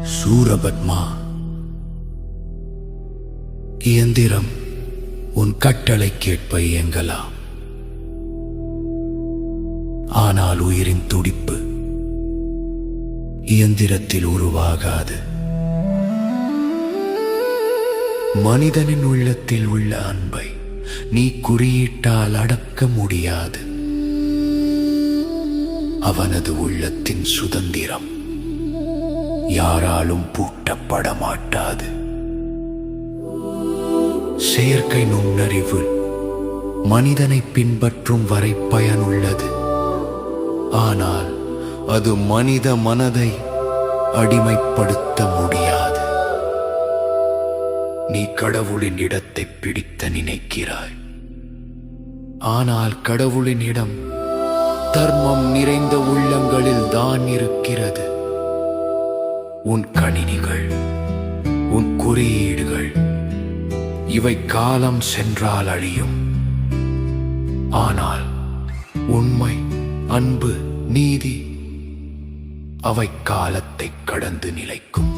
சூரபத்மா, இயந்திரம் உன் கட்டளை கேட்ப இயங்கலாம். ஆனால் உயிரின் துடிப்பு இயந்திரத்தில் உருவாகாது. மனிதனின் உள்ளத்தில் உள்ள அன்பை நீ குறியீட்டால் அடக்க முடியாது. அவனது உள்ளத்தின் சுதந்திரம் யாராலும் பூட்டப்பட மாட்டாது. செயற்கை நுண்ணறிவு மனிதனை பின்பற்றும் வரை பயனுள்ளது. ஆனால் அது மனித மனதை அடிமைப்படுத்த முடியாது. நீ கடவுளின் இடத்தை பிடித்த நினைக்கிறாய். ஆனால் கடவுளின் இடம் தர்மம் நிறைந்த உள்ளங்களில் தான் இருக்கிறது. உன் கணினிகள், உன் குறியீடுகள், இவை காலம் சென்றால் அழியும். ஆனால் உண்மை, அன்பு, நீதி அவை காலத்தை கடந்து நிலைக்கும்.